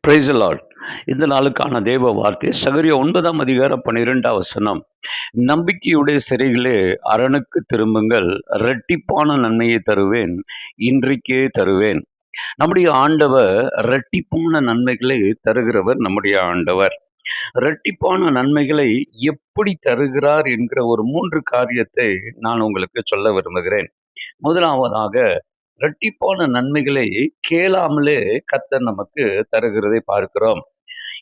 Praise the Lord. இந்த நாளுக்கான தேவ வார்த்தை சகரியா 9ஆம் அதிகாரம் 12ஆம் வசனம். நம்பிக்கையுடைய சிறைகளே அரணுக்கு திரும்புங்கள், இரட்டிப்பான நன்மையை தருவேன், இன்றைக்கே தருவேன். நம்முடைய ஆண்டவர் இரட்டிப்பான நன்மைகளை தருகிறவர். நம்முடைய ஆண்டவர் இரட்டிப்பான நன்மைகளை எப்படி தருகிறார் என்கிற ஒரு 3 காரியத்தை நான் உங்களுக்கு சொல்ல விரும்புகிறேன். முதலாவதாக, இரட்டிப்பான நன்மைகளை கேளாமலே கர்த்தர் நமக்கு தருகிறதை பார்க்கிறோம்.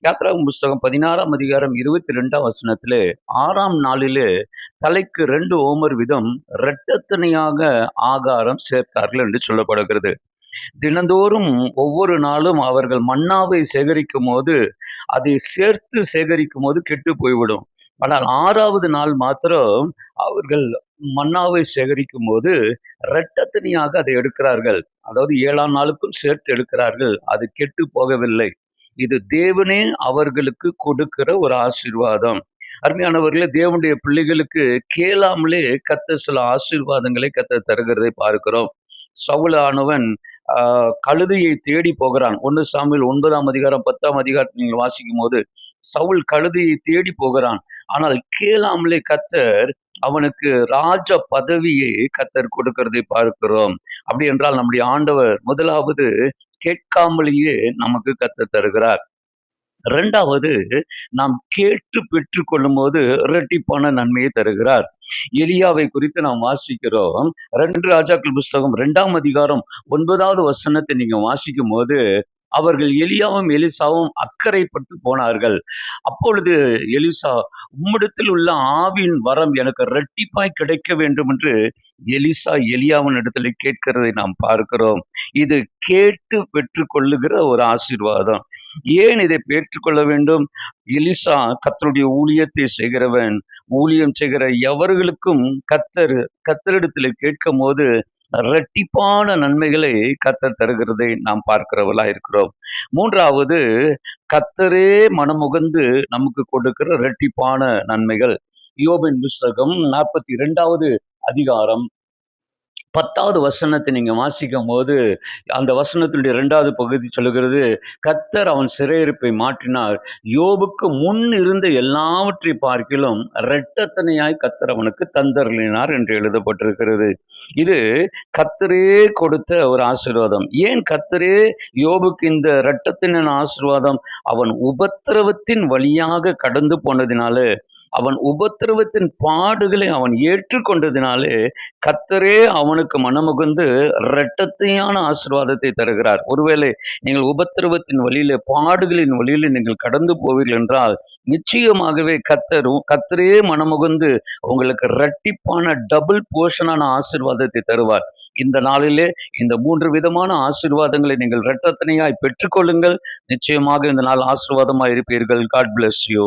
யாத்திராகமம் புஸ்தகம் 16ஆம் அதிகாரம் 22ஆம் வசனத்திலே, 6ஆம் நாளிலே தலைக்கு 2 ஓமர் வீதம் இரட்டத்தனையாக ஆகாரம் சேர்த்தார்கள் என்று சொல்லப்படுகிறது. தினந்தோறும் ஒவ்வொரு நாளும் அவர்கள் மன்னாவை சேகரிக்கும் போது, அதை சேர்த்து சேகரிக்கும் போது கெட்டு போய்விடும். ஆனால் 6வது நாள் மாத்திரம் அவர்கள் மன்னாவை சேகரிக்கும் போது இரட்டத்தனையாக அதை எடுக்கிறார்கள். அதாவது 7ஆம் நாளுக்கும் சேர்த்து எடுக்கிறார்கள். அது கெட்டு போகவில்லை. இது தேவனே அவர்களுக்கு கொடுக்கிற ஒரு ஆசீர்வாதம். அருமையானவர்களே, தேவனுடைய பிள்ளைகளுக்கு கேளாமலே கர்த்தர் சில ஆசீர்வாதங்களை கர்த்தர் தருகிறதை பார்க்கிறோம். சவுலானவன் கழுதையை தேடி போகிறான். 1 சாமுவேல் 9ஆம் அதிகாரம் 10ஆம் அதிகாரத்தில் நீங்கள் வாசிக்கும் போது சவுல் கழுதையை தேடி போகிறான். ஆனால் கேளாமலே கர்த்தர் அவனுக்கு ராஜ பதவியை கர்த்தர் கொடுக்கிறதை பார்க்கிறோம். அப்படி என்றால் நம்முடைய ஆண்டவர் முதலாவது கேட்காமலேயே நமக்கு கர்த்தர் தருகிறார். 2வது, நாம் கேட்டு பெற்றுக் கொள்ளும்போது இரட்டிப்பான நன்மையை தருகிறார். எலியாவை குறித்து நாம் வாசிக்கிறோம். 2 ராஜாக்கள் புஸ்தகம் 2ஆம் அதிகாரம் 9வது வசனத்தை நீங்க வாசிக்கும் போது, அவர்கள் எலியாவும் எலிசாவும் அக்கறைப்பட்டு போனார்கள். அப்பொழுது எலிசா, உம்மிடத்தில் உள்ள ஆவியின் வரம் எனக்கு இரட்டிப்பாய் கிடைக்க வேண்டும் என்று எலிசா எலியாவின் இடத்துல கேட்கிறதை நாம் பார்க்கிறோம். இது கேட்டு பெற்றுக் கொள்ளுகிற ஒரு ஆசீர்வாதம். ஏன் இதை பெற்றுக்கொள்ள வேண்டும்? எலிசா கர்த்தருடைய ஊழியத்தை செய்கிறவன். ஊழியம் செய்கிற எவர்களுக்கும் கர்த்தரிடத்தில் கேட்கும் போது இரட்டிப்பான நன்மைகளை கர்த்தர் தருகிறதை நாம் பார்க்கிறவர்களா இருக்கிறோம். 3வது, கர்த்தரே மனமுகந்து நமக்கு கொடுக்கிற இரட்டிப்பான நன்மைகள். யோபின் புஸ்தகம் 42வது அதிகாரம் 10வது வசனத்தை நீங்க வாசிக்கும் போது, அந்த வசனத்தினுடைய 2வது பகுதி சொல்லுகிறது, கர்த்தர் அவன் சிறையிருப்பை மாற்றினார், யோபுக்கு முன் இருந்த எல்லாவற்றை பார்க்கிலும் இரட்டத்தனையாய் கர்த்தர் அவனுக்கு தந்தருளினார் என்று எழுதப்பட்டிருக்கிறது. இது கர்த்தரே கொடுத்த ஒரு ஆசீர்வாதம். ஏன் கர்த்தரே யோபுக்கு இந்த இரட்டத்தின் ஆசீர்வாதம்? அவன் உபத்திரவத்தின் வழியாக கடந்து போனதினாலே, அவன் உபத்திரவத்தின் பாடுகளை அவன் ஏற்றுக்கொண்டதினாலே கர்த்தரே அவனுக்கு மனமுகந்து இரட்டத்தையான ஆசீர்வாதத்தை தருகிறார். ஒருவேளை நீங்கள் உபத்திரவத்தின் வழியிலே, பாடுகளின் வழியிலே நீங்கள் கடந்து போவீர்கள் என்றால், நிச்சயமாகவே கர்த்தரே மனமுகந்து உங்களுக்கு இரட்டிப்பான டபுள் போர்ஷனான ஆசீர்வாதத்தை தருவார். இந்த நாளிலே இந்த 3 விதமான ஆசீர்வாதங்களை நீங்கள் இரட்டத்தனையாய் பெற்றுக்கொள்ளுங்கள். நிச்சயமாக இந்த நாள் ஆசீர்வாதமாய் இருப்பீர்கள். God bless you.